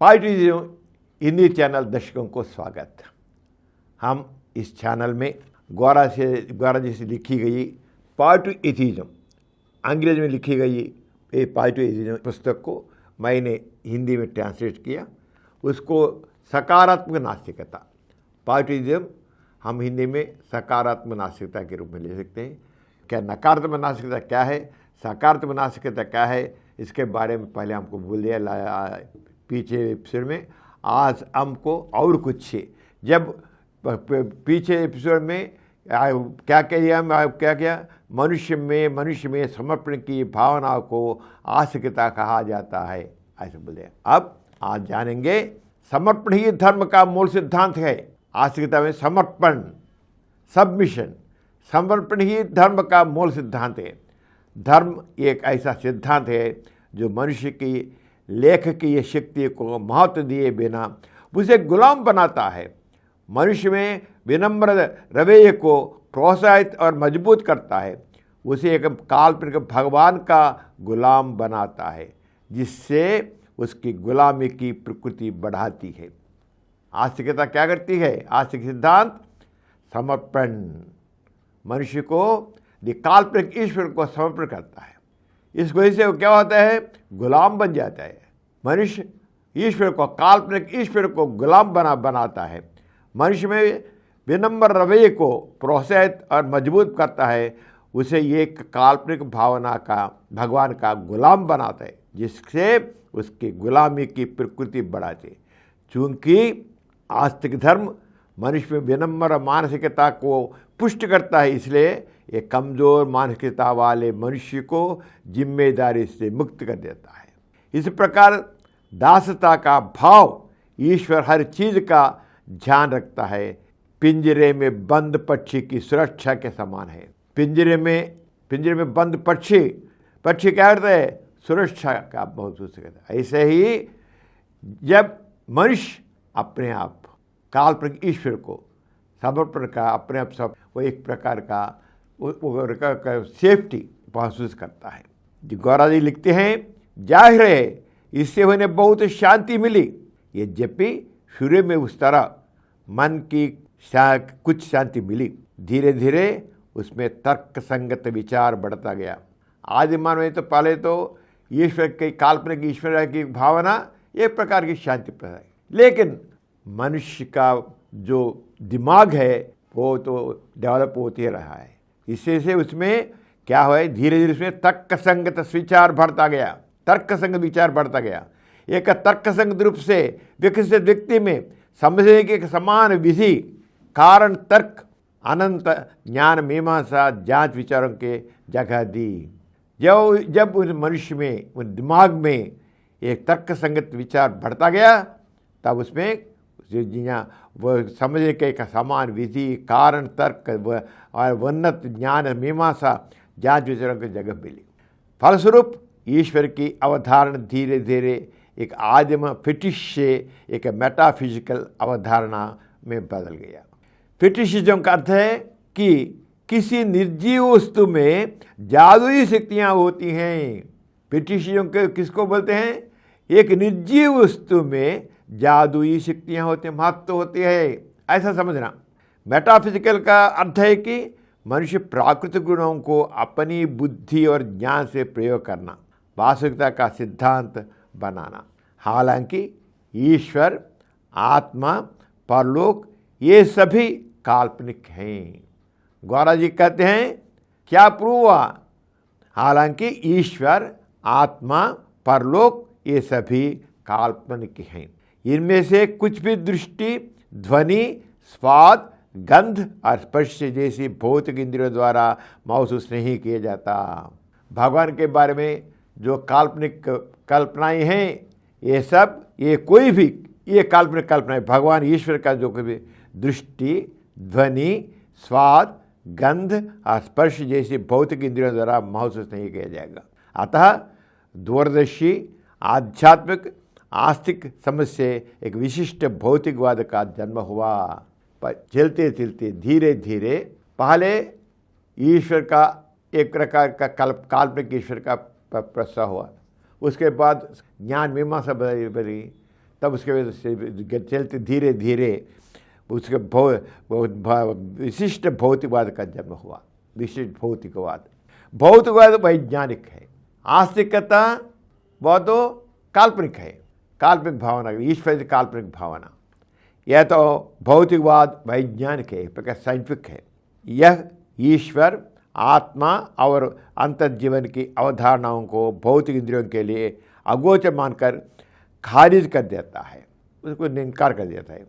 Positivism Hindi channel दर्शकों को स्वागत। हम इस चैनल में गौरा जी से लिखी गई पॉजिटिव एथिज्म, अंग्रेजी में लिखी गई ये पॉजिटिव एथिज्म पुस्तक को मैंने हिंदी में ट्रांसलेट किया। उसको सकारात्मक नास्तिकता, पॉजिटिविज्म हम हिंदी में सकारात्मक नास्तिकता के रूप में ले सकते हैं। क्या नकारात्मक नास्तिकता क्या है, सकारात्मक नास्तिकता क्या है, इसके बारे में पहले हमको बोल दिया पीछे एपिसोड में। आज हमको और कुछ, जब पीछे एपिसोड में क्या किया, मनुष्य में समर्पण की भावना को आस्तिकता कहा जाता है, ऐसे बोले। अब आज जानेंगे समर्पण ही धर्म का मूल सिद्धांत है। आस्तिकता में समर्पण, सबमिशन, समर्पण ही धर्म का मूल सिद्धांत है। धर्म एक ऐसा सिद्धांत है जो मनुष्य की लेख की शक्ति को महत्व दिए बिना उसे गुलाम बनाता है। मनुष्य में विनम्र रवैये को प्रोत्साहित और मजबूत करता है। उसे एक काल्पनिक भगवान का गुलाम बनाता है, जिससे उसकी गुलामी की प्रकृति बढ़ाती है। आस्तिकता क्या करती है? आस्तिक सिद्धांत समर्पण, मनुष्य को काल्पनिक ईश्वर को समर्पण करता है। इस वजह से क्या होता है? गुलाम बन जाता है। मनुष्य ईश्वर को, काल्पनिक ईश्वर को गुलाम बनाता है। मनुष्य में विनम्र रवैये को प्रोत्साहित और मजबूत करता है। उसे एक काल्पनिक भावना का भगवान का गुलाम बनाता है, जिससे उसकी गुलामी की प्रकृति बढ़ाती है। चूँकि आस्तिक धर्म मनुष्य में विनम्र मानसिकता को पुष्ट करता है, इसलिए ये कमज़ोर मानसिकता वाले मनुष्य को जिम्मेदारी से मुक्त कर देता है। इस प्रकार दासता का भाव, ईश्वर हर चीज़ का ध्यान रखता है, पिंजरे में बंद पक्षी की सुरक्षा के समान है। पिंजरे में बंद पक्षी क्या करता है? सुरक्षा का महसूस करता है। ऐसे ही जब मनुष्य अपने आप काल्पनिक ईश्वर को समर्पण का अपने आप सब, वो एक प्रकार का सेफ्टी महसूस करता है। जो गौरा जी लिखते हैं, जाहिर है इससे उन्हें बहुत शांति मिली। यद्यपि शुरू में उस तरह मन की कुछ शांति मिली, धीरे धीरे उसमें तर्क संगत विचार बढ़ता गया। आदि मानव में तो पहले तो ईश्वर की, काल्पनिक ईश्वर की भावना एक प्रकार की शांति प्रदान, लेकिन मनुष्य का जो दिमाग है वो तो डेवलप होते रहा है। इससे उसमें क्या हुआ है? धीरे धीरे उसमें तर्क संगत विचार बढ़ता गया, तर्क संगत विचार बढ़ता गया। एक तर्क संगत रूप से विकसित व्यक्ति में समझने के समान विधि, कारण, तर्क, अनंत ज्ञान, मीमांसा, जांच विचारों के जगह दी। जब उस मनुष्य में, उस दिमाग में एक तर्क संगत विचार बढ़ता गया, तब उसमें वो समझने के समान विधि, कारण, तर्क और उन्नत ज्ञान, मीमांसा, जांच विचारों की जगह मिली। फलस्वरूप ईश्वर की अवधारणा धीरे धीरे एक आदिम फिटिश से एक मेटाफिजिकल अवधारणा में बदल गया। फिटिशिज्म का अर्थ है कि किसी निर्जीव वस्तु में जादुई शक्तियाँ होती हैं। फिटिशिज्म के किसको बोलते हैं? एक निर्जीव वस्तु में जादुई शक्तियाँ होती हैं, महत्व होती है, ऐसा समझना। मेटाफिजिकल का अर्थ है कि मनुष्य प्राकृतिक गुणों को अपनी बुद्धि और ज्ञान से प्रयोग करना, वास्तविकता का सिद्धांत बनाना। हालांकि ईश्वर, आत्मा, परलोक ये सभी काल्पनिक हैं। गौरा जी कहते हैं, क्या प्रूव हुआ? हालांकि ईश्वर, आत्मा, परलोक ये सभी काल्पनिक हैं। इनमें से कुछ भी दृष्टि, ध्वनि, स्वाद, गंध और स्पर्श जैसी भौतिक इंद्रियों द्वारा महसूस नहीं किया जाता। भगवान के बारे में जो काल्पनिक कल्पनाएं हैं, ये सब, ये कोई भी ये काल्पनिक कल्पनाएं, भगवान ईश्वर का जो कभी दृष्टि, ध्वनि, स्वाद, गंध और स्पर्श जैसी भौतिक इंद्रियों द्वारा महसूस नहीं किया जाएगा। अतः दूरदर्शी आध्यात्मिक आस्तिक समझ से एक विशिष्ट भौतिकवाद का जन्म हुआ। पर चलते चलते धीरे धीरे पहले ईश्वर का एक प्रकार का काल्पनिक ईश्वर का प्रस्ताव हुआ, उसके बाद ज्ञान मीमांसा बदली, तब उसके वजह से चलते धीरे धीरे उसके विशिष्ट भौतिकवाद का जन्म हुआ। विशिष्ट भौतिकवाद वैज्ञानिक है, आस्तिकता वह तो काल्पनिक है, काल्पनिक भावना, ईश्वर की काल्पनिक भावना। यह तो भौतिकवाद वैज्ञानिक है, प्रकार साइंटिफिक है। यह ईश्वर, आत्मा और अंतर्जीवन की अवधारणाओं को भौतिक इंद्रियों के लिए अगोचर मानकर खारिज कर देता है, उसको इनकार कर देता है।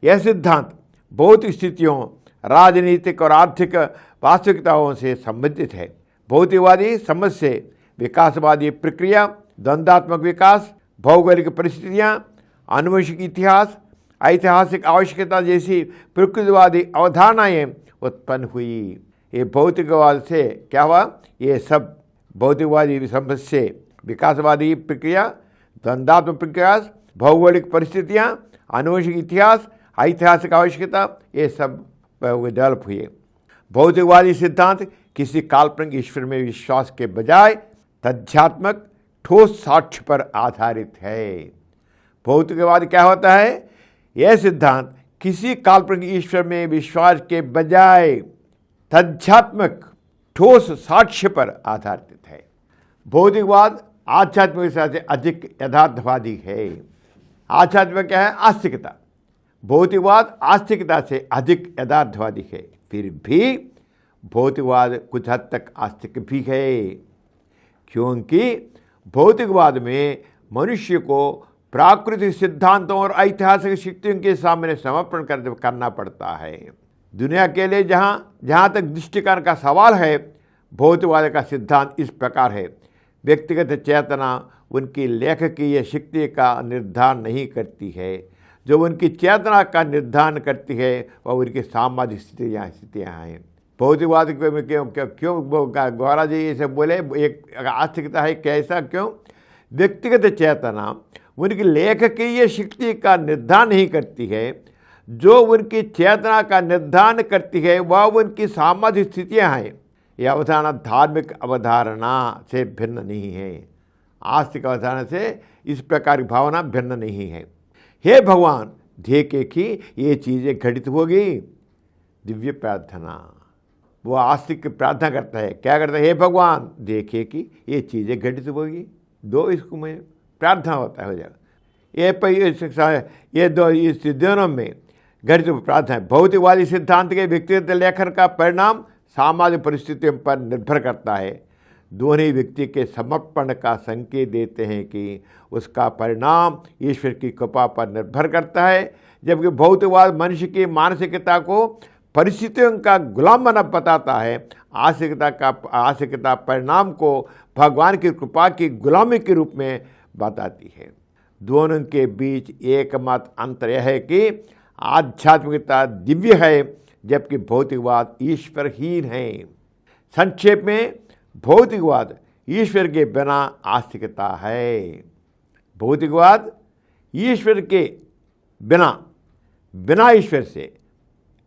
यह सिद्धांत भौतिक स्थितियों, राजनीतिक और आर्थिक वास्तविकताओं से संबंधित है। भौतिकवादी समझ से विकासवादी प्रक्रिया, द्वंद्वात्मक विकास, भौगोलिक परिस्थितियाँ, आनुवंशिक इतिहास, ऐतिहासिक आवश्यकता जैसी प्रकृतिवादी अवधारणाएं उत्पन्न हुई। ये भौतिकवाद से क्या हुआ? ये सब भौतिकवादी समझ से विकासवादी प्रक्रिया, द्वंद्वात्मक प्रक्रिया, भौगोलिक परिस्थितियाँ, आनुवंशिक इतिहास, ऐतिहासिक आवश्यकता, ये सब डेवलप हुए। भौतिकवादी सिद्धांत किसी काल्पनिक ईश्वर में विश्वास के बजाय तथ्यात्मक ठोस साक्ष्य पर आधारित है। भौतिकवाद क्या होता है? यह सिद्धांत किसी काल्पनिक ईश्वर में विश्वास के बजाय तथ्यात्मक ठोस साक्ष्य पर आधारित है। भौतिकवाद आध्यात्मिक से अधिक यथार्थवादी है। आध्यात्मिक क्या है? आस्तिकता। भौतिकवाद आस्तिकता से अधिक यथार्थवादी है। फिर भी भौतिकवाद कुछ हद तक आस्तिक भी है, क्योंकि भौतिकवाद में मनुष्य को प्राकृतिक सिद्धांतों और ऐतिहासिक शक्तियों के सामने समर्पण करना पड़ता है। दुनिया के लिए जहाँ तक दृष्टिकोण का सवाल है, भौतिकवाद का सिद्धांत इस प्रकार है। व्यक्तिगत चेतना उनकी लेखकीय शक्ति का निर्धारण नहीं करती है। जो उनकी चेतना का निर्धारण करती है वह उनकी सामाजिक स्थितियाँ हैं। भौतिकवाद क्यों गौरा जी ऐसे बोले? एक आस्तिकता है, कैसा? क्यों? व्यक्तिगत चेतना उनकी लेखकीय शक्ति का निर्धारण नहीं करती है। जो उनकी चेतना का निर्धारण करती है वह उनकी सामाजिक स्थितियाँ हैं। यह अवधारणा धार्मिक अवधारणा से भिन्न नहीं है। आस्तिक अवधारणा से इस प्रकार की भावना भिन्न नहीं है। हे भगवान, देखे कि ये चीज़ें घटित होगी। दिव्य प्रार्थना, वो आस्तिक प्रार्थना करता है। क्या करता है? हे भगवान, देखे कि ये चीज़ें घटित होगी। दो इसको में प्रार्थना होता है, हो जाएगा। ये दो इस दोनों में घटित प्रार्थना है। भौतिकवादी सिद्धांत के व्यक्तिगत लेखन का परिणाम सामाजिक परिस्थितियों पर निर्भर करता है। दोनों ही व्यक्ति के समर्पण का संकेत देते हैं कि उसका परिणाम ईश्वर की कृपा पर निर्भर करता है, जबकि भौतिकवाद मनुष्य की मानसिकता को परिस्थितियों का गुलाम बना बताता है। आस्तिकता परिणाम को भगवान की कृपा की गुलामी के रूप में बताती है। दोनों के बीच एकमात्र अंतर यह है कि आध्यात्मिकता दिव्य है, जबकि भौतिकवाद ईश्वरहीन है। संक्षेप में, भौतिकवाद ईश्वर के बिना आस्तिकता है। भौतिकवाद ईश्वर के बिना ईश्वर से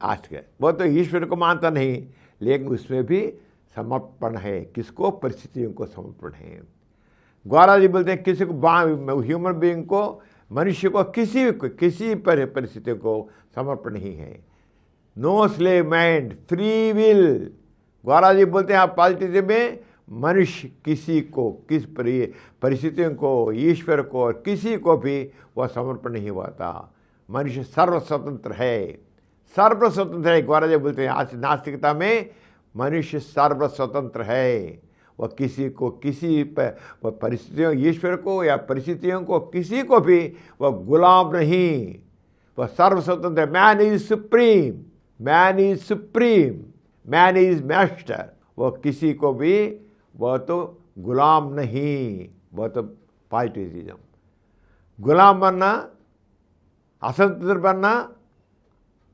आस्तिक है। वो तो ईश्वर को मानता नहीं, लेकिन उसमें भी समर्पण है। किसको? परिस्थितियों को समर्पण है। ग्वारा जी बोलते हैं किसी को, ह्यूमन बीइंग को, मनुष्य को किसी परिस्थितियों को समर्पण नहीं है। No slave mind, free will. Guevara ji बोलते हैं पॉजिटिव में मनुष्य किसी को, किस परिस्थितियों को, ईश्वर को और किसी को भी वह समर्पण नहीं होता। मनुष्य सर्वस्वतंत्र है, सर्वस्वतंत्र है। ग्वारा जी बोलते हैं नास्तिकता में मनुष्य सर्वस्वतंत्र है। वह किसी को, किसी परिस्थितियों, ईश्वर को या परिस्थितियों को, किसी को भी वह गुलाम नहीं, वह सर्वस्वतंत्र है। Man is supreme, man is supreme, man is master. वह किसी को भी, वह तो गुलाम नहीं, वह तो पॉजिटिविज्म। गुलाम बनना, असंतुष्ट बनना,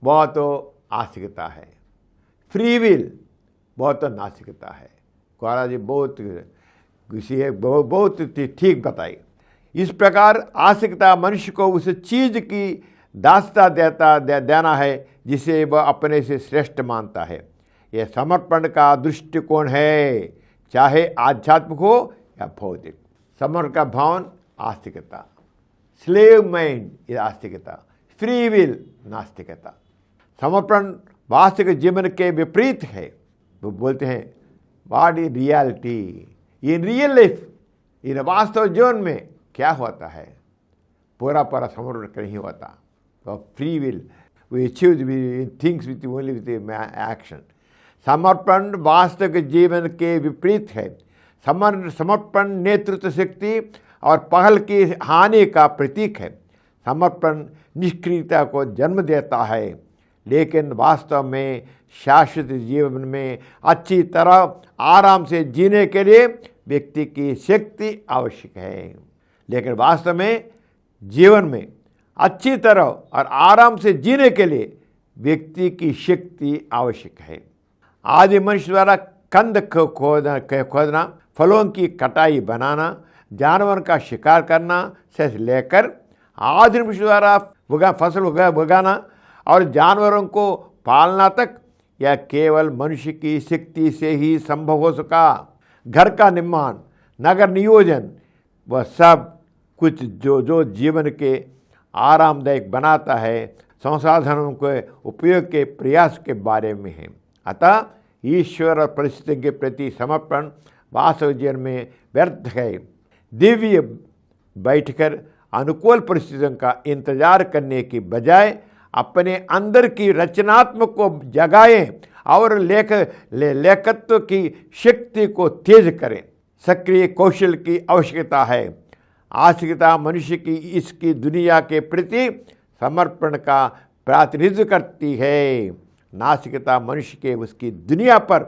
वह तो आस्तिकता है। फ्री विल, वह तो नास्तिकता है। ग्वारा जी बहुत ठीक बताई। इस प्रकार आस्तिकता मनुष्य को उस चीज की दास्ता देना है जिसे वह अपने से श्रेष्ठ मानता है। यह समर्पण का दृष्टिकोण है, चाहे आध्यात्मिक हो या भौतिक। समर्पण का भावन आस्तिकता। स्लेव माइंड ये आस्तिकता, फ्री विल नास्तिकता। समर्पण वास्तविक जीवन के विपरीत है। वो बोलते हैं what is reality in real life, इन वास्तव जीवन में क्या होता है, पूरा पूरा समर्पण नहीं होता। तो free will we achieve things with only with action. समर्पण वास्तविक जीवन के विपरीत है। समर्पण नेतृत्व शक्ति और पहल की हानि का प्रतीक है। समर्पण निष्क्रियता को जन्म देता है, लेकिन वास्तव में शाश्वत जीवन में अच्छी तरह आराम से जीने के लिए व्यक्ति की शक्ति आवश्यक है। लेकिन वास्तव में जीवन में अच्छी तरह और आराम से जीने के लिए व्यक्ति की शक्ति आवश्यक है। आदि मनुष्य द्वारा कंद खोदना, फलों की कटाई बनाना, जानवर का शिकार करना से लेकर आदि मनुष्य द्वारा फसल उगाना और जानवरों को पालना तक यह केवल मनुष्य की शक्ति से ही संभव हो सका। घर का निर्माण, नगर नियोजन, वह सब कुछ जो जीवन के आरामदायक बनाता है, संसाधनों के उपयोग के प्रयास के बारे में है। अतः ईश्वर और परिस्थिति के प्रति समर्पण वास्तविक जीवन में व्यर्थ है। दिव्य बैठकर अनुकूल परिस्थितियों का इंतजार करने की बजाय अपने अंदर की रचनात्मक को जगाएं और लेखकत्व की शक्ति को तेज करें। सक्रिय कौशल की आवश्यकता है। आस्तिकता मनुष्य की इसकी दुनिया के प्रति समर्पण का प्रतिनिधित्व करती है। नास्तिकता मनुष्य के उसकी दुनिया पर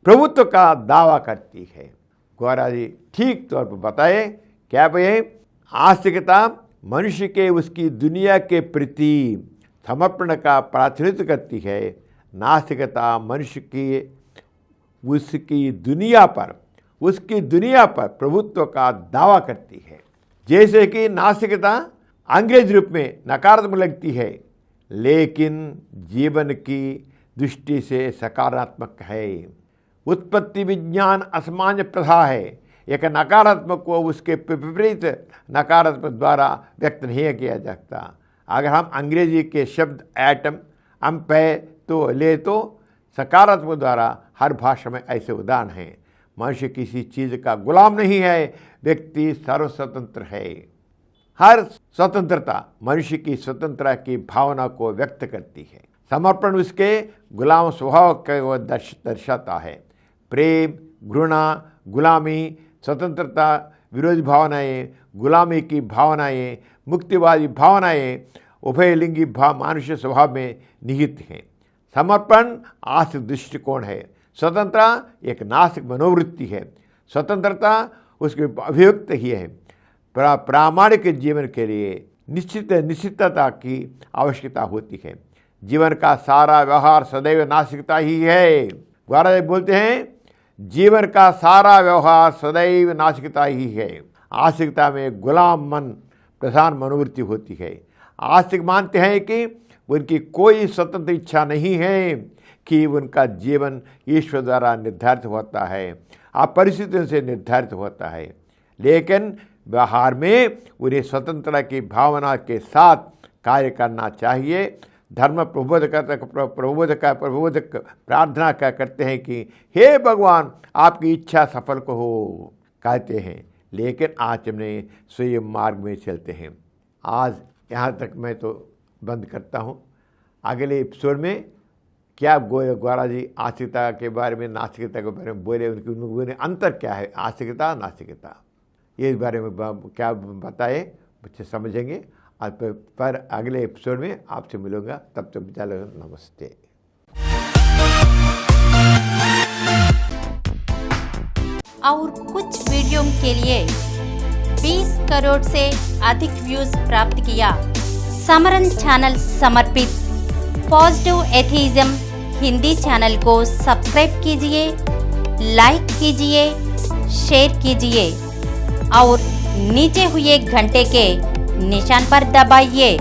प्रभुत्व का दावा करती है। गौरा जी ठीक तौर पर बताए क्या भाई, आस्तिकता मनुष्य के उसकी दुनिया के प्रति समर्पण का प्रतिनिधित्व करती है। नास्तिकता मनुष्य की उसकी दुनिया पर प्रभुत्व का दावा करती है। जैसे कि नास्तिकता अंग्रेज रूप में नकारात्मक लगती है, लेकिन जीवन की दृष्टि से सकारात्मक है। उत्पत्ति विज्ञान असामान्य प्रथा है। एक नकारात्मक को उसके विपरीत नकारात्मक द्वारा व्यक्त नहीं किया जा सकता। अगर हम अंग्रेजी के शब्द एटम, अम्पैर तो ले तो सकारात्मक द्वारा हर भाषा में ऐसे उदाहरण हैं। मनुष्य किसी चीज़ का गुलाम नहीं है, व्यक्ति सर्वस्वतंत्र है। हर स्वतंत्रता मनुष्य की स्वतंत्रता की भावना को व्यक्त करती है। समर्पण उसके गुलाम स्वभाव को दर्शाता है। प्रेम, घृणा, गुलामी, स्वतंत्रता, विरोधी भावनाएं, गुलामी की भावनाएं, मुक्तिवादी भावनाएं उभयलिंगी मानुष्य स्वभाव में निहित हैं। समर्पण आस्तिक दृष्टिकोण है। स्वतंत्रता एक नास्तिक मनोवृत्ति है। स्वतंत्रता उसकी अभिव्यक्त ही है। प्रामाणिक जीवन के लिए निश्चितता की आवश्यकता होती है। जीवन का सारा व्यवहार सदैव नास्तिकता ही है। महाराज बोलते हैं जीवन का सारा व्यवहार सदैव नास्तिकता ही है। आस्तिकता में गुलाम मन प्रधान मनोवृत्ति होती है। आस्तिक मानते हैं कि उनकी कोई स्वतंत्र इच्छा नहीं है, कि उनका जीवन ईश्वर द्वारा निर्धारित होता है, परिस्थितियों से निर्धारित होता है। लेकिन व्यवहार में उन्हें स्वतंत्रता की भावना के साथ कार्य करना चाहिए। धर्म प्रबोधक प्रार्थना क्या करते हैं कि हे भगवान आपकी इच्छा सफल को हो कहते हैं, लेकिन आचमने स्वयं मार्ग में चलते हैं। आज यहाँ तक मैं तो बंद करता हूँ। अगले एपिसोड में क्या गौरा जी आस्तिकता के बारे में, नास्तिकता के बारे में बोले, उनके अंतर क्या है, आस्तिकता नास्तिकता, ये इस बारे में क्या बताए बच्चे समझेंगे। पर अगले एपिसोड में आपसे मिलूंगा। तब तक चलो नमस्ते। और कुछ वीडियो के लिए 20 करोड़ से अधिक व्यूज प्राप्त किया। समरन चैनल समर्पित पॉजिटिव एथीज़म हिंदी चैनल को सब्सक्राइब कीजिए, लाइक कीजिए, शेयर कीजिए और नीचे हुए घंटे के निशान पर दबाइए।